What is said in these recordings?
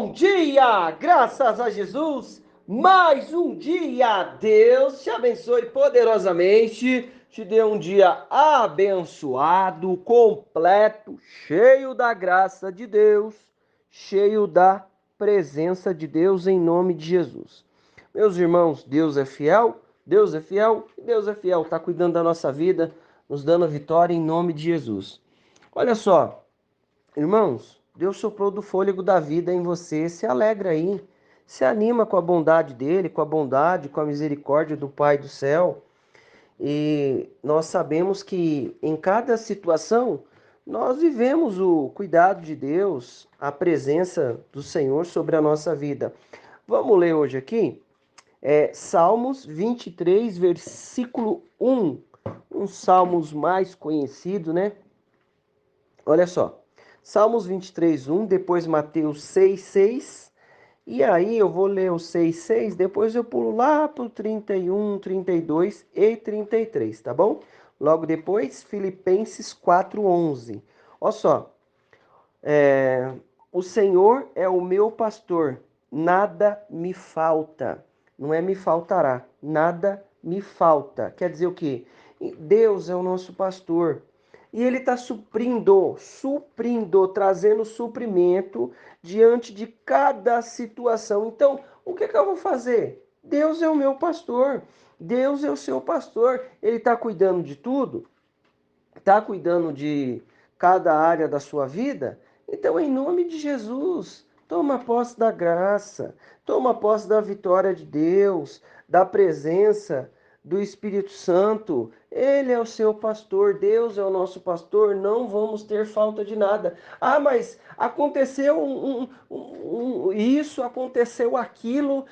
Bom dia, graças a Jesus, mais um dia. Deus te abençoe poderosamente, te dê um dia abençoado, completo, cheio da graça de Deus, cheio da presença de Deus em nome de Jesus. Meus irmãos, Deus é fiel, Deus é fiel e Deus é fiel, está cuidando da nossa vida, nos dando a vitória em nome de Jesus. Olha só. Irmãos, Deus soprou do fôlego da vida em você, se alegra aí, se anima com a bondade dele, com a bondade, com a misericórdia do Pai do céu. E nós sabemos que em cada situação nós vivemos o cuidado de Deus, a presença do Senhor sobre a nossa vida. Vamos ler hoje aqui, Salmos 23, versículo 1, um salmos mais conhecido, né? Olha só. Salmos 23, 1, depois Mateus 6, 6. E aí eu vou ler o 6, 6, depois eu pulo lá para o 31, 32 e 33, tá bom? Logo depois, Filipenses 4, 11. Olha só. O Senhor é o meu pastor, nada me falta. Não é me faltará, nada me falta. Quer dizer o quê? Deus é o nosso pastor. E ele está suprindo, trazendo suprimento diante de cada situação. Então, o que eu vou fazer? Deus é o meu pastor. Deus é o seu pastor. Ele está cuidando de tudo? Está cuidando de cada área da sua vida? Então, em nome de Jesus, toma posse da graça, toma posse da vitória de Deus, da presença do Espírito Santo. Ele é o seu pastor, Deus é o nosso pastor, não vamos ter falta de nada. Ah, mas aconteceu isso, aconteceu aquilo,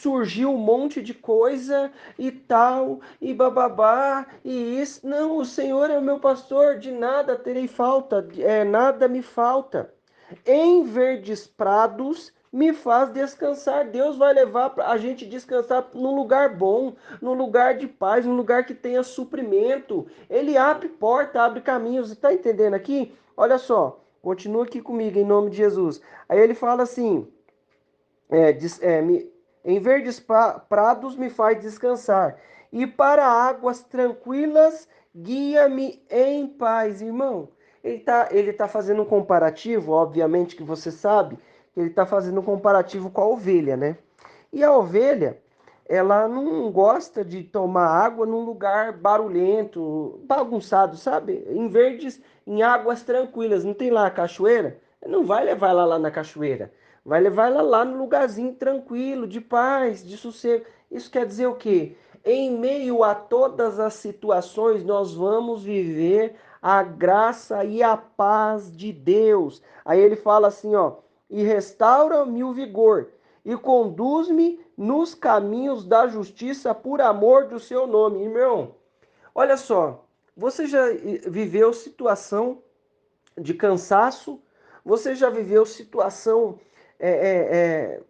surgiu um monte de coisa e tal, e bababá, e isso. Não, o Senhor é o meu pastor, de nada terei falta, nada me falta. Em verdes prados me faz descansar. Deus vai levar a gente descansar num lugar bom, num lugar de paz, num lugar que tenha suprimento. Ele abre porta, abre caminhos. Está entendendo aqui? Olha só, continua aqui comigo em nome de Jesus. Aí ele fala assim: em verdes prados me faz descansar, e para águas tranquilas guia-me em paz. Irmão, ele tá fazendo um comparativo, obviamente que você sabe, ele está fazendo um comparativo com a ovelha, né? E a ovelha, ela não gosta de tomar água num lugar barulhento, bagunçado, sabe? Em verdes, em águas tranquilas. Não tem lá a cachoeira? Não vai levar ela lá na cachoeira. Vai levar ela lá no lugarzinho tranquilo, de paz, de sossego. Isso quer dizer o quê? Em meio a todas as situações, nós vamos viver a graça e a paz de Deus. Aí ele fala assim, ó: e restaura-me o vigor e conduz-me nos caminhos da justiça por amor do seu nome. Irmão, olha só, você já viveu situação de cansaço? Você já viveu situação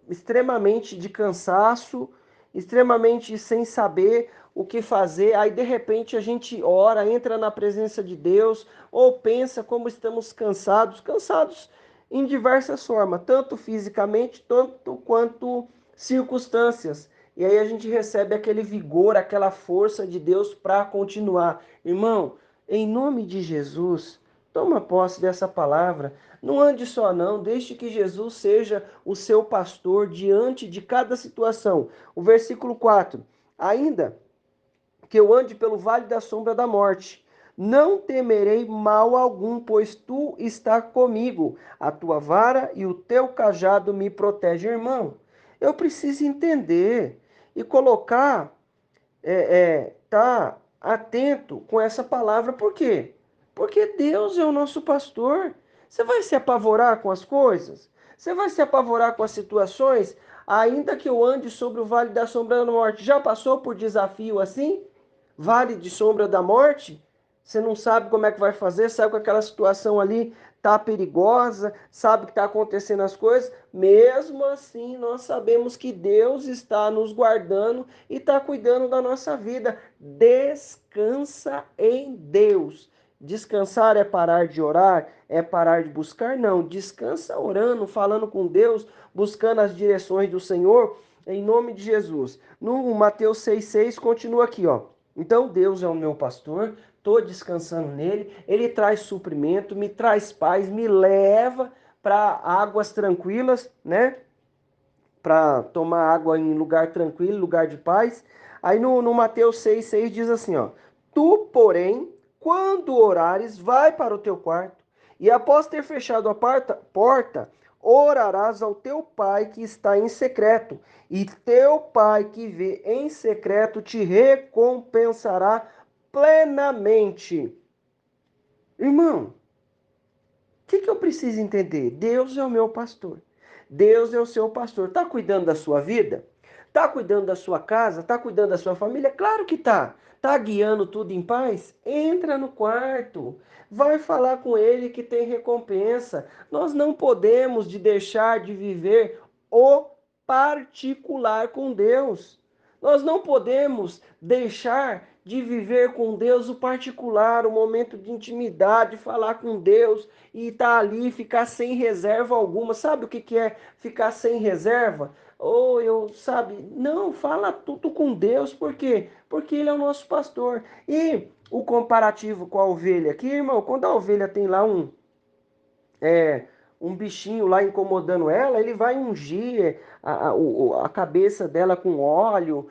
extremamente de cansaço, extremamente sem saber o que fazer? Aí de repente a gente ora, entra na presença de Deus, ou pensa como estamos cansados em diversas formas, tanto fisicamente, tanto quanto circunstâncias. E aí a gente recebe aquele vigor, aquela força de Deus para continuar. Irmão, em nome de Jesus, toma posse dessa palavra. Não ande só não, deixe que Jesus seja o seu pastor diante de cada situação. O versículo 4. Ainda que eu ande pelo vale da sombra da morte, não temerei mal algum, pois tu está comigo. A tua vara e o teu cajado me protegem. Irmão, eu preciso entender e colocar, tá atento com essa palavra. Por quê? Porque Deus é o nosso pastor. Você vai se apavorar com as coisas? Você vai se apavorar com as situações? Ainda que eu ande sobre o vale da sombra da morte. Já passou por desafio assim? Vale de sombra da morte? Você não sabe como é que vai fazer, sabe que aquela situação ali tá perigosa, sabe que está acontecendo as coisas. Mesmo assim, nós sabemos que Deus está nos guardando e está cuidando da nossa vida. Descansa em Deus. Descansar é parar de orar? É parar de buscar? Não. Descansa orando, falando com Deus, buscando as direções do Senhor, em nome de Jesus. No Mateus 6,6 continua aqui, ó. Então Deus é o meu pastor, estou descansando nele, ele traz suprimento, me traz paz, me leva para águas tranquilas, né? Para tomar água em lugar tranquilo, lugar de paz. Aí no Mateus 6,6 diz assim, ó. Tu, porém, quando orares, vai para o teu quarto, e após ter fechado a porta, orarás ao teu pai que está em secreto, e teu pai que vê em secreto te recompensará plenamente. Irmão, que eu preciso entender? Deus é o meu pastor. Deus é o seu pastor. Está cuidando da sua vida? Está cuidando da sua casa? Está cuidando da sua família? Claro que está. Está guiando tudo em paz? Entra no quarto. Vai falar com ele que tem recompensa. Nós não podemos deixar de viver o particular com Deus. Nós não podemos deixar de viver com Deus o particular, o momento de intimidade, falar com Deus e estar ali, ficar sem reserva alguma. Sabe o que é ficar sem reserva? Ou sabe, não, fala tudo com Deus, por quê? Porque Ele é o nosso pastor. E o comparativo com a ovelha aqui, irmão, quando a ovelha tem lá é, um bichinho lá incomodando ela, ele vai ungir a cabeça dela com óleo,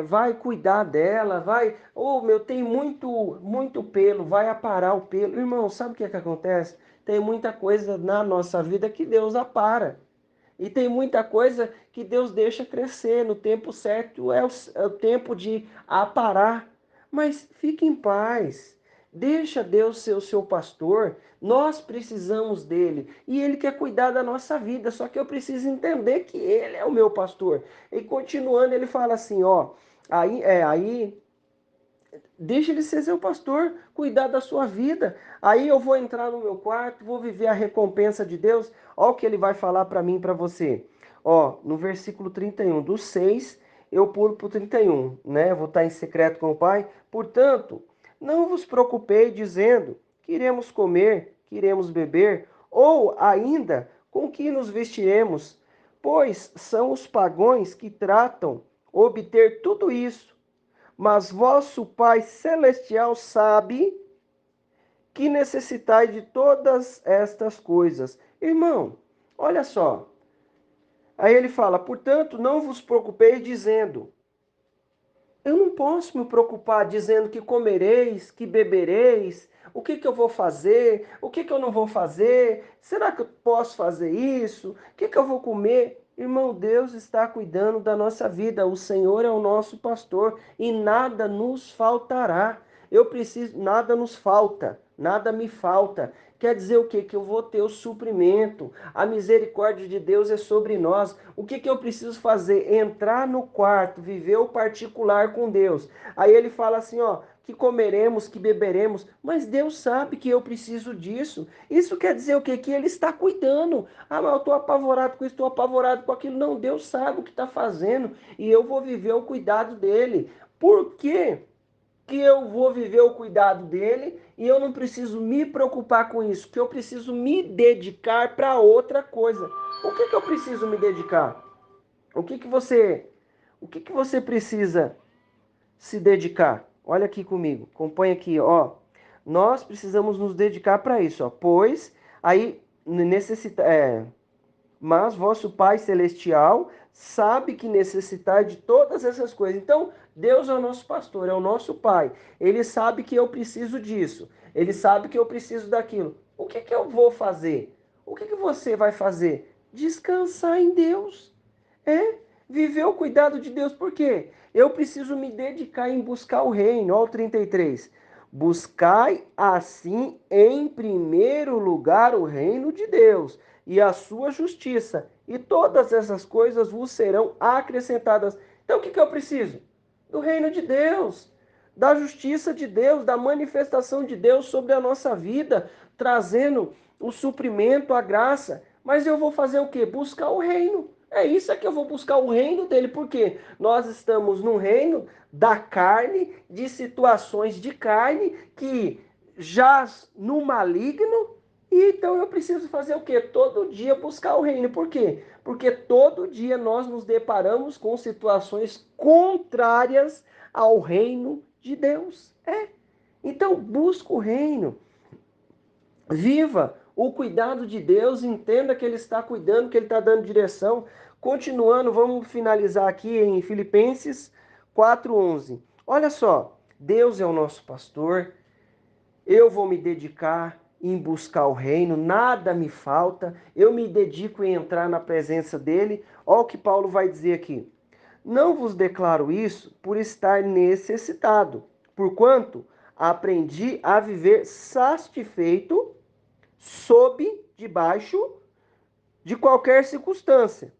vai cuidar dela, vai, oh meu, tem muito pelo, vai aparar o pelo. Irmão, sabe o que é que acontece? Tem muita coisa na nossa vida que Deus apara. E tem muita coisa que Deus deixa crescer no tempo certo, é o tempo de aparar. Mas fique em paz. Deixa Deus ser o seu pastor. Nós precisamos dele e ele quer cuidar da nossa vida. Só que eu preciso entender que ele é o meu pastor. E continuando, ele fala assim, ó, aí deixa ele ser seu pastor, cuidar da sua vida. Aí eu vou entrar no meu quarto, vou viver a recompensa de Deus. Olha o que ele vai falar para mim e para você. Ó, no versículo 31, do 6, eu pulo para o 31, né? Eu vou estar em secreto com o Pai. Portanto, não vos preocupei dizendo, que iremos comer, que iremos beber, ou ainda, com que nos vestiremos, pois são os pagãos que tratam obter tudo isso, mas vosso Pai Celestial sabe que necessitais de todas estas coisas. Irmão, olha só. Aí ele fala, portanto, não vos preocupeis dizendo. Eu não posso me preocupar dizendo que comereis, que bebereis, o que eu vou fazer, o que eu não vou fazer, será que eu posso fazer isso, o que eu vou comer? Irmão, Deus está cuidando da nossa vida, o Senhor é o nosso pastor e nada nos faltará. Eu preciso, nada nos falta, nada me falta. Quer dizer o quê? Que eu vou ter o suprimento. A misericórdia de Deus é sobre nós. O que eu preciso fazer? Entrar no quarto, viver o particular com Deus. Aí ele fala assim, ó, que comeremos, que beberemos, mas Deus sabe que eu preciso disso. Isso quer dizer o quê? Que Ele está cuidando. Ah, mas eu estou apavorado com isso, estou apavorado com aquilo. Não, Deus sabe o que está fazendo e eu vou viver o cuidado dele. Por quê? Que eu vou viver o cuidado dele e eu não preciso me preocupar com isso, que eu preciso me dedicar para outra coisa. O que eu preciso me dedicar? O que você precisa se dedicar? Olha aqui comigo, acompanha aqui, ó. Nós precisamos nos dedicar para isso, ó. Pois aí mas vosso Pai Celestial sabe que necessitar de todas essas coisas. Então, Deus é o nosso pastor, é o nosso Pai. Ele sabe que eu preciso disso. Ele sabe que eu preciso daquilo. O que eu vou fazer? O que você vai fazer? Descansar em Deus. Viver o cuidado de Deus. Por quê? Eu preciso me dedicar em buscar o reino. Olha o 33. Buscai assim em primeiro lugar o reino de Deus e a sua justiça, e todas essas coisas vos serão acrescentadas. Então o que eu preciso? Do reino de Deus, da justiça de Deus, da manifestação de Deus sobre a nossa vida, trazendo o suprimento, a graça. Mas eu vou fazer o quê? Buscar o reino. É isso que eu vou buscar o reino dele, porque nós estamos no reino da carne, de situações de carne que jaz no maligno, e então eu preciso fazer o quê? Todo dia buscar o reino. Por quê? Porque todo dia nós nos deparamos com situações contrárias ao reino de Deus. Então busca o reino. Viva o cuidado de Deus, entenda que Ele está cuidando, que Ele está dando direção. Continuando, vamos finalizar aqui em Filipenses 4:11. Olha só, Deus é o nosso pastor, eu vou me dedicar em buscar o reino, nada me falta, eu me dedico em entrar na presença dEle. Olha o que Paulo vai dizer aqui. Não vos declaro isso por estar necessitado, porquanto aprendi a viver satisfeito sob, debaixo de qualquer circunstância.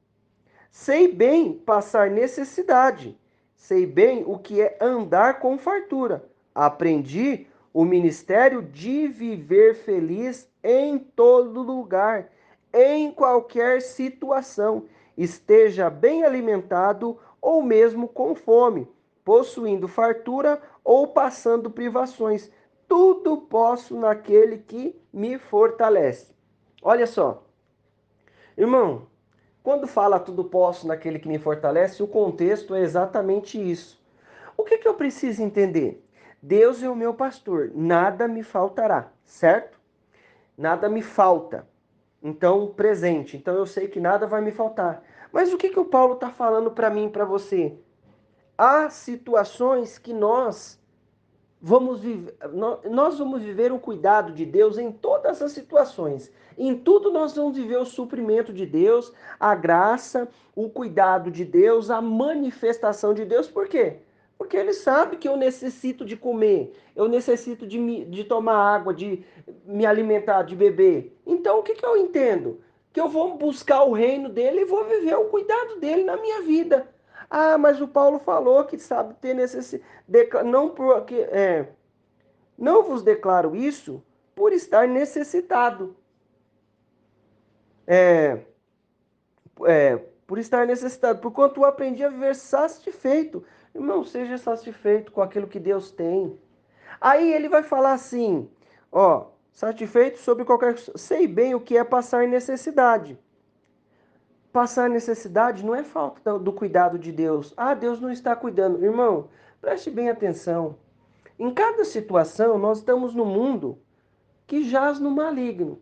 Sei bem passar necessidade, sei bem o que é andar com fartura. Aprendi o ministério de viver feliz em todo lugar, em qualquer situação, esteja bem alimentado ou mesmo com fome, possuindo fartura ou passando privações. Tudo posso naquele que me fortalece. Olha só, irmão, quando fala tudo posso naquele que me fortalece, o contexto é exatamente isso. O que eu preciso entender? Deus é o meu pastor, nada me faltará, certo? Nada me falta. Então, presente. Então, eu sei que nada vai me faltar. Mas o que o Paulo está falando para mim e para você? Há situações que nós vamos viver o cuidado de Deus em todas as situações. Em tudo nós vamos viver o suprimento de Deus, a graça, o cuidado de Deus, a manifestação de Deus. Por quê? Porque Ele sabe que eu necessito de comer, eu necessito de tomar água, de me alimentar, de beber. Então o que eu entendo? Que eu vou buscar o reino dele e vou viver o cuidado dele na minha vida. Ah, mas o Paulo falou que sabe ter necessidade. Não, não vos declaro isso por estar necessitado. É, por estar necessitado. Porquanto eu aprendi a viver satisfeito. Irmão, seja satisfeito com aquilo que Deus tem. Aí ele vai falar assim, ó, satisfeito sobre qualquer... Sei bem o que é passar necessidade. Passar necessidade não é falta do cuidado de Deus. Ah, Deus não está cuidando. Irmão, preste bem atenção. Em cada situação, nós estamos no mundo que jaz no maligno.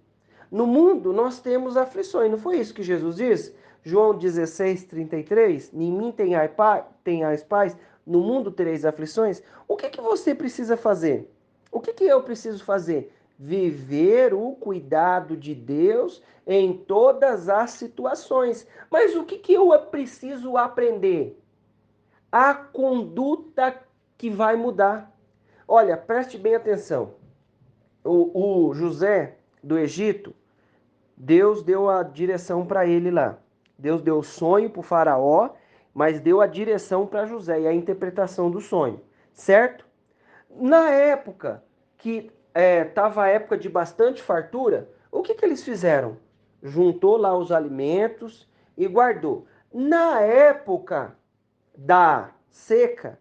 No mundo, nós temos aflições. Não foi isso que Jesus disse? João 16:33. Em mim tenhais paz, no mundo tereis aflições. O que você precisa fazer? O que eu preciso fazer? Viver o cuidado de Deus em todas as situações. Mas o que eu preciso aprender? A conduta que vai mudar. Olha, preste bem atenção. O José do Egito, Deus deu a direção para ele lá. Deus deu o sonho para o faraó, mas deu a direção para José e a interpretação do sonho, certo? Na época que estava a época de bastante fartura, o que eles fizeram? Juntou lá os alimentos e guardou. Na época da seca,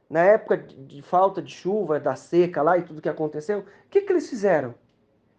na época de falta de chuva, da seca lá e tudo que aconteceu, o que eles fizeram?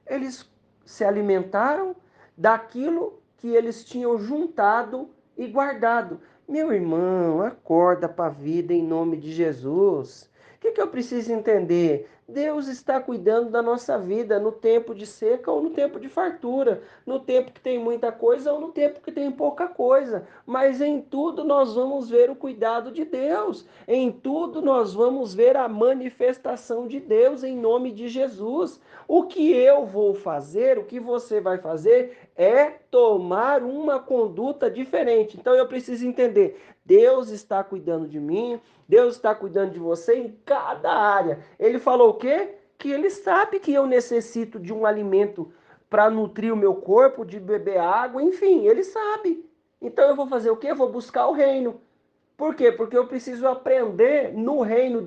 Eles se alimentaram daquilo que eles tinham juntado e guardado. Meu irmão, acorda para a vida em nome de Jesus. O que eu preciso entender? Deus está cuidando da nossa vida no tempo de seca ou no tempo de fartura, no tempo que tem muita coisa ou no tempo que tem pouca coisa. Mas em tudo nós vamos ver o cuidado de Deus. Em tudo nós vamos ver a manifestação de Deus em nome de Jesus. O que eu vou fazer, o que você vai fazer é tomar uma conduta diferente. Então eu preciso entender, Deus está cuidando de mim, Deus está cuidando de você em cada área. Ele falou o quê? Que ele sabe que eu necessito de um alimento para nutrir o meu corpo, de beber água, enfim, ele sabe. Então eu vou fazer o quê? Eu vou buscar o reino. Por quê? Porque eu preciso aprender do reino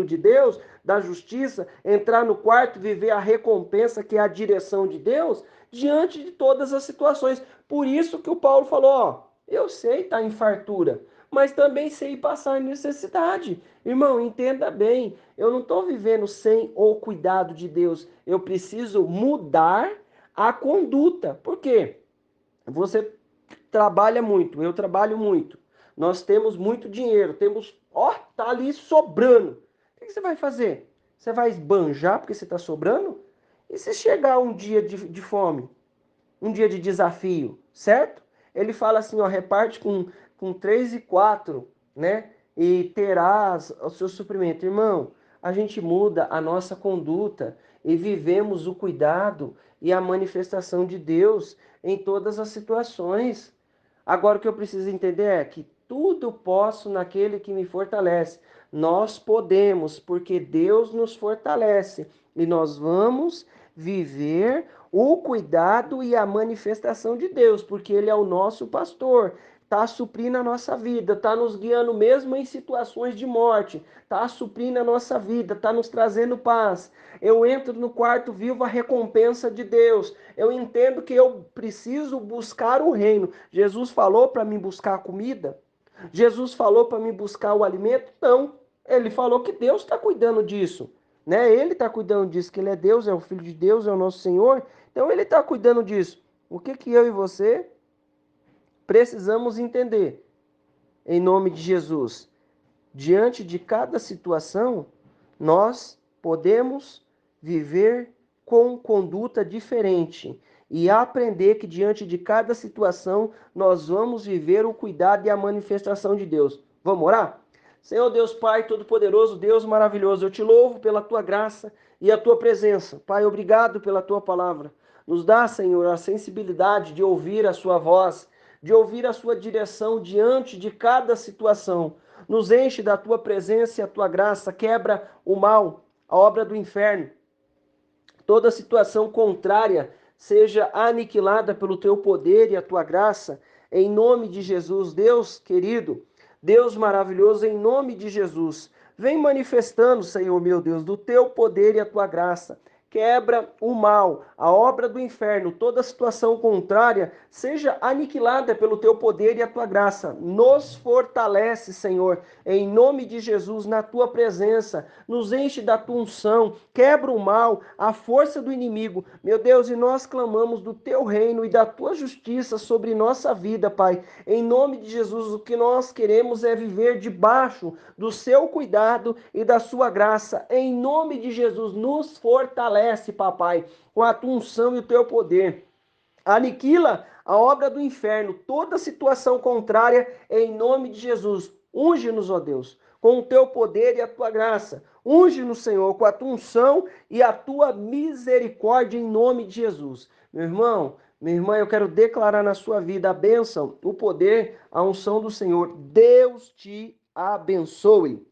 de Deus, da justiça, entrar no quarto, viver a recompensa, que é a direção de Deus, diante de todas as situações. Por isso que o Paulo falou, ó, eu sei estar em fartura, mas também sei passar necessidade. Irmão, entenda bem, eu não estou vivendo sem o cuidado de Deus. Eu preciso mudar a conduta. Por quê? Você trabalha muito, eu trabalho muito. Nós temos muito dinheiro, tá ali sobrando. O que você vai fazer? Você vai esbanjar porque você está sobrando? E se chegar um dia de fome? Um dia de desafio, certo? Ele fala assim, ó, reparte com 3 e 4, né? E terás o seu suprimento. Irmão, a gente muda a nossa conduta e vivemos o cuidado e a manifestação de Deus em todas as situações. Agora o que eu preciso entender é que tudo posso naquele que me fortalece. Nós podemos, porque Deus nos fortalece. E nós vamos viver o cuidado e a manifestação de Deus, porque Ele é o nosso pastor, está suprindo a nossa vida, está nos guiando mesmo em situações de morte, está suprindo a nossa vida, está nos trazendo paz. Eu entro no quarto, vivo a recompensa de Deus. Eu entendo que eu preciso buscar o reino. Jesus falou para mim buscar a comida? Jesus falou para mim buscar o alimento? Não. Ele falou que Deus está cuidando disso, né? Ele está cuidando disso, que Ele é Deus, é o Filho de Deus, é o nosso Senhor. Então Ele está cuidando disso. O que que eu e você precisamos entender? Em nome de Jesus, diante de cada situação, nós podemos viver com conduta diferente e aprender que diante de cada situação nós vamos viver o cuidado e a manifestação de Deus. Vamos orar? Senhor Deus Pai Todo-Poderoso, Deus maravilhoso, eu te louvo pela tua graça e a tua presença. Pai, obrigado pela tua palavra. Nos dá, Senhor, a sensibilidade de ouvir a sua voz, de ouvir a sua direção diante de cada situação. Nos enche da tua presença e a tua graça, quebra o mal, a obra do inferno. Toda situação contrária seja aniquilada pelo teu poder e a tua graça, em nome de Jesus. Deus querido, Deus maravilhoso, em nome de Jesus, vem manifestando, Senhor meu Deus, do teu poder e a tua graça. Quebra o mal, a obra do inferno, toda situação contrária seja aniquilada pelo teu poder e a tua graça. Nos fortalece, Senhor, em nome de Jesus, na tua presença. Nos enche da tua unção, quebra o mal, a força do inimigo. Meu Deus, e nós clamamos do teu reino e da tua justiça sobre nossa vida, Pai. Em nome de Jesus, o que nós queremos é viver debaixo do seu cuidado e da sua graça. Em nome de Jesus, nos fortalece, papai, com a tua unção e o teu poder. Aniquila a obra do inferno, toda situação contrária, em nome de Jesus. Unge-nos, ó Deus, com o teu poder e a tua graça. Unge-nos, Senhor, com a tua unção e a tua misericórdia, em nome de Jesus. Meu irmão, minha irmã, eu quero declarar na sua vida a bênção, o poder, a unção do Senhor. Deus te abençoe.